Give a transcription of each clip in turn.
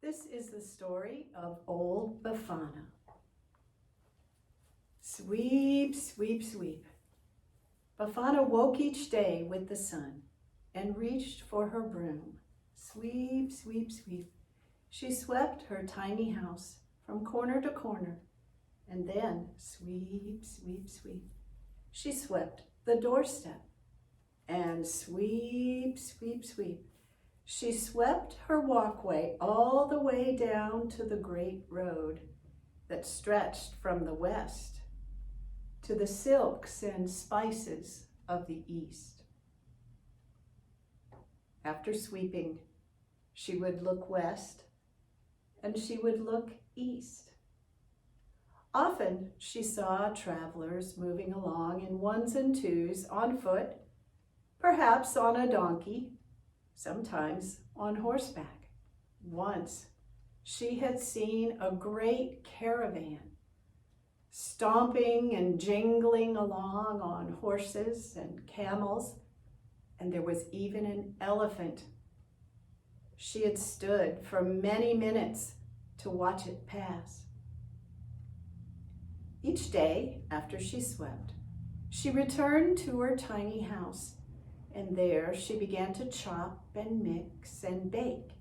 This is the story of old Befana. Sweep, sweep, sweep. Befana woke each day with the sun and reached for her broom. Sweep, sweep, sweep. She swept her tiny house from corner to corner, and then sweep, sweep, sweep. She swept the doorstep, and sweep, sweep, sweep. She swept her walkway all the way down to the great road that stretched from the west to the silks and spices of the east. After sweeping, she would look west and she would look east. Often she saw travelers moving along in ones and twos on foot, perhaps on a donkey, sometimes on horseback. Once she had seen a great caravan stomping and jingling along on horses and camels, and there was even an elephant. She had stood for many minutes to watch it pass. Each day after she swept, she returned to her tiny house, and there she began to chop and mix and bake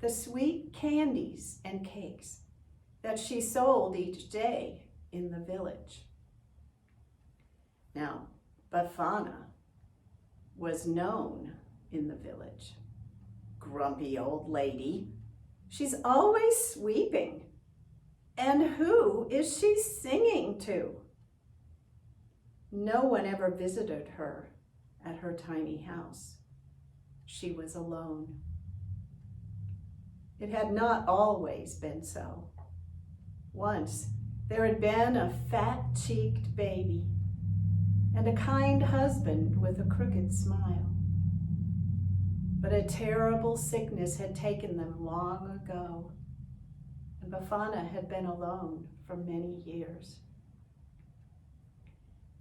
the sweet candies and cakes that she sold each day in the village. Now, Befana was known in the village. Grumpy old lady. She's always sweeping. And who is she singing to? No one ever visited her at her tiny house. She was alone. It had not always been so. Once there had been a fat-cheeked baby and a kind husband with a crooked smile. But a terrible sickness had taken them long ago, and Befana had been alone for many years.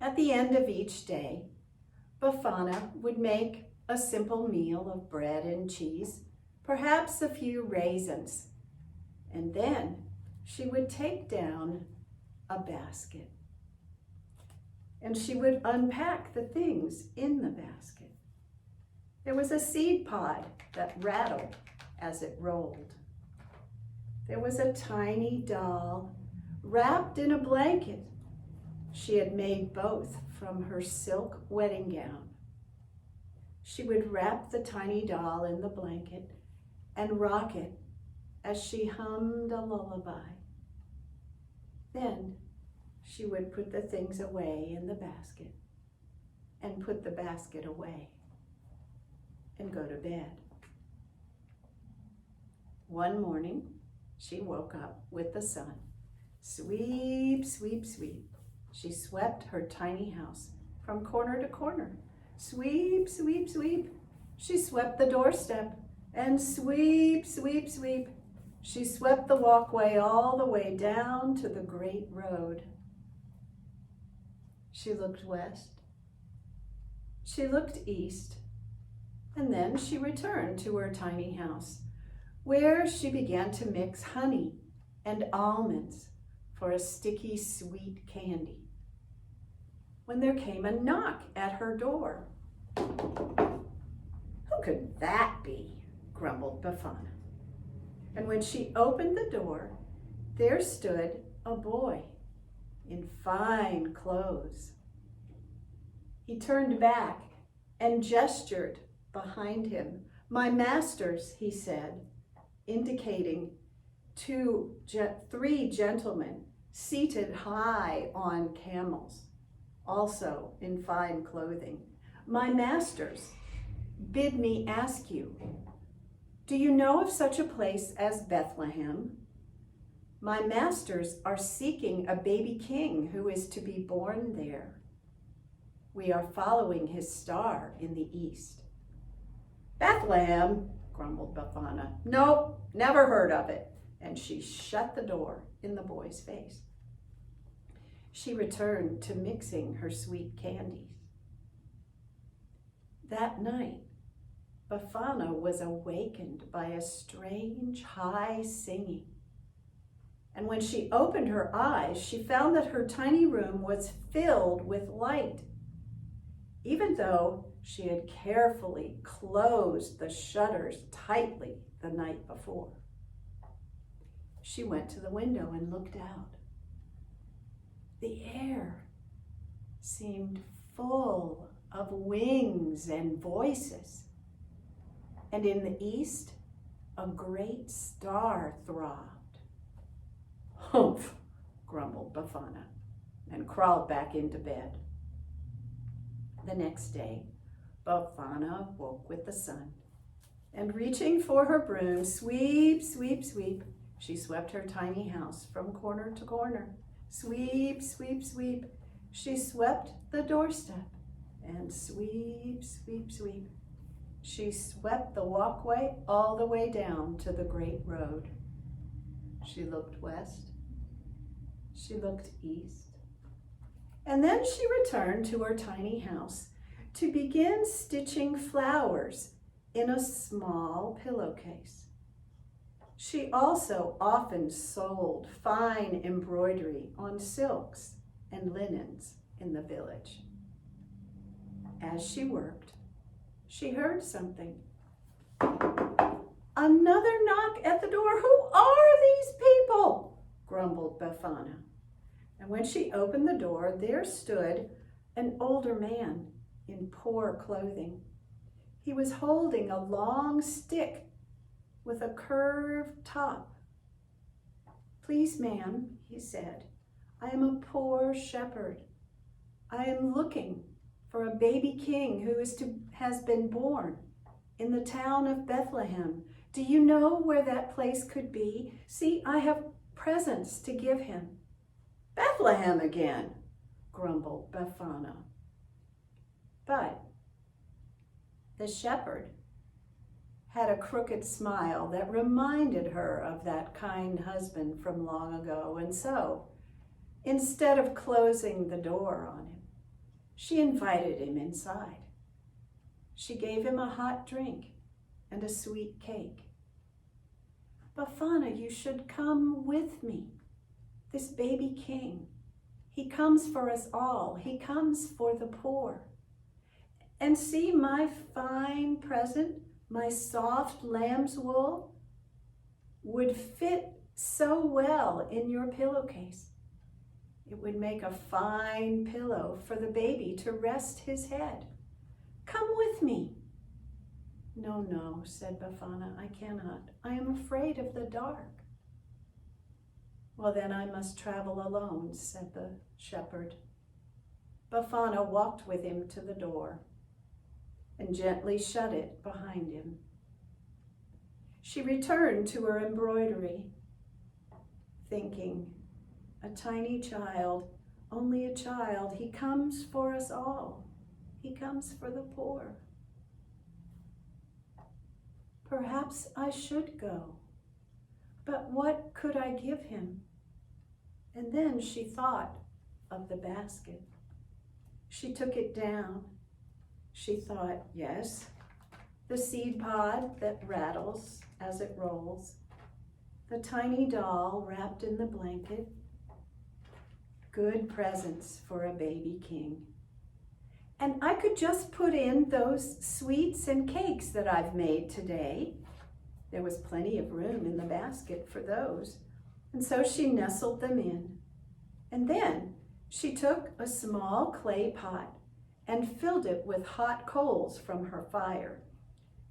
At the end of each day, Befana would make a simple meal of bread and cheese, perhaps a few raisins, and then she would take down a basket, and she would unpack the things in the basket. There was a seed pod that rattled as it rolled. There was a tiny doll wrapped in a blanket. She had made both from her silk wedding gown. She would wrap the tiny doll in the blanket and rock it as she hummed a lullaby. Then she would put the things away in the basket and put the basket away and go to bed. One morning, she woke up with the sun. Sweep, sweep, sweep. She swept her tiny house from corner to corner. Sweep, sweep, sweep. She swept the doorstep, and sweep, sweep, sweep. She swept the walkway all the way down to the great road. She looked west. She looked east. And then she returned to her tiny house, where she began to mix honey and almonds for a sticky, sweet candy, when there came a knock at her door. Who could that be? Grumbled Befana. And when she opened the door, there stood a boy in fine clothes. He turned back and gestured behind him. My masters, he said, indicating three gentlemen seated high on camels, also in fine clothing. My masters bid me ask you, do you know of such a place as Bethlehem? My masters are seeking a baby king who is to be born there. We are following his star in the east. Bethlehem, grumbled Befana. Nope, never heard of it. And she shut the door in the boy's face. She returned to mixing her sweet candies. That night, Befana was awakened by a strange high singing. And when she opened her eyes, she found that her tiny room was filled with light, even though she had carefully closed the shutters tightly the night before. She went to the window and looked out. The air seemed full of wings and voices, and in the east, a great star throbbed. "Humph," grumbled Befana, and crawled back into bed. The next day, Befana woke with the sun, and reaching for her broom, sweep, sweep, sweep, she swept her tiny house from corner to corner. Sweep, sweep, sweep, she swept the doorstep, and sweep, sweep, sweep, she swept the walkway all the way down to the great road. She looked west, she looked east, and then she returned to her tiny house to begin stitching flowers in a small pillowcase. She also often sold fine embroidery on silks and linens in the village. As she worked, she heard something. Another knock at the door. "Who are these people?" grumbled Befana. And when she opened the door, there stood an older man in poor clothing. He was holding a long stick with a curved top. "Please, ma'am," he said, "I am a poor shepherd. I am looking for a baby king who has been born in the town of Bethlehem. Do you know where that place could be? See, I have presents to give him." "Bethlehem again," grumbled Befana. But the shepherd had a crooked smile that reminded her of that kind husband from long ago, and so, instead of closing the door on him, she invited him inside. She gave him a hot drink and a sweet cake. "Befana, you should come with me. This baby king, he comes for us all. He comes for the poor. And see my fine present, my soft lamb's wool, would fit so well in your pillowcase. It would make a fine pillow for the baby to rest his head. Come with me." "No, no," said Befana, "I cannot. I am afraid of the dark." "Well, then I must travel alone," said the shepherd. Befana walked with him to the door and gently shut it behind him. She returned to her embroidery, thinking, "A tiny child, only a child, he comes for us all. He comes for the poor. Perhaps I should go, but what could I give him?" And then she thought of the basket. She took it down. She thought, yes, the seed pod that rattles as it rolls, the tiny doll wrapped in the blanket, good presents for a baby king. And I could just put in those sweets and cakes that I've made today. There was plenty of room in the basket for those. And so she nestled them in. And then she took a small clay pot and filled it with hot coals from her fire.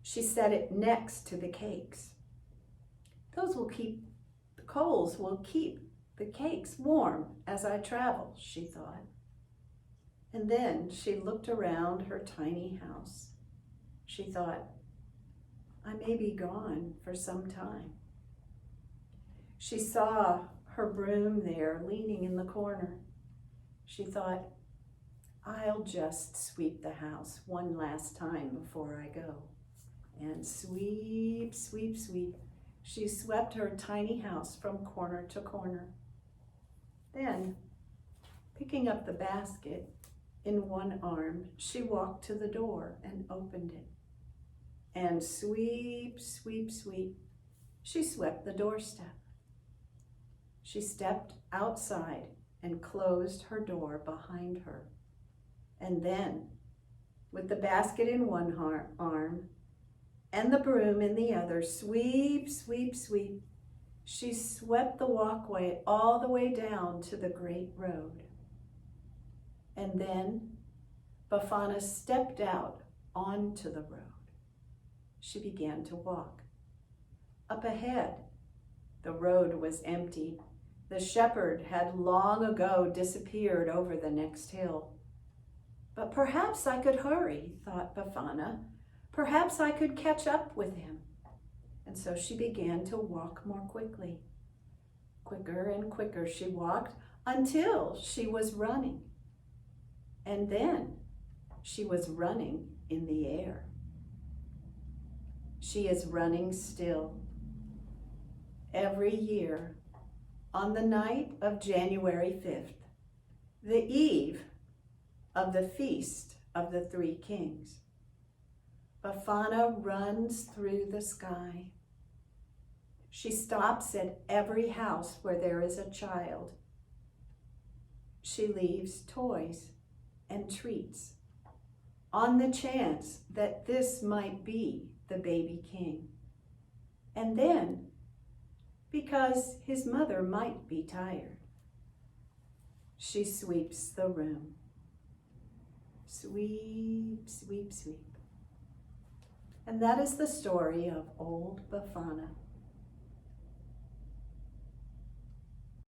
She set it next to the cakes. The coals will keep the cakes warm as I travel, she thought. And then she looked around her tiny house. She thought, I may be gone for some time. She saw her broom there leaning in the corner. She thought, I'll just sweep the house one last time before I go. And sweep, sweep, sweep, she swept her tiny house from corner to corner. Then, picking up the basket in one arm, she walked to the door and opened it. and sweep, sweep, sweep, she swept the doorstep. She stepped outside and closed her door behind her. And then, with the basket in one arm and the broom in the other, sweep, sweep, sweep, she swept the walkway all the way down to the great road. And then Befana stepped out onto the road. She began to walk. Up ahead, the road was empty. The shepherd had long ago disappeared over the next hill. But perhaps I could hurry, thought Befana. Perhaps I could catch up with him. And so she began to walk more quickly. Quicker and quicker she walked until she was running. And then she was running in the air. She is running still. Every year, on the night of January 5th, the eve of the Feast of the Three Kings, Befana runs through the sky. She stops at every house where there is a child. She leaves toys and treats on the chance that this might be the baby king. And then, because his mother might be tired, she sweeps the room. Sweep, sweep, sweep. And that is the story of old Befana.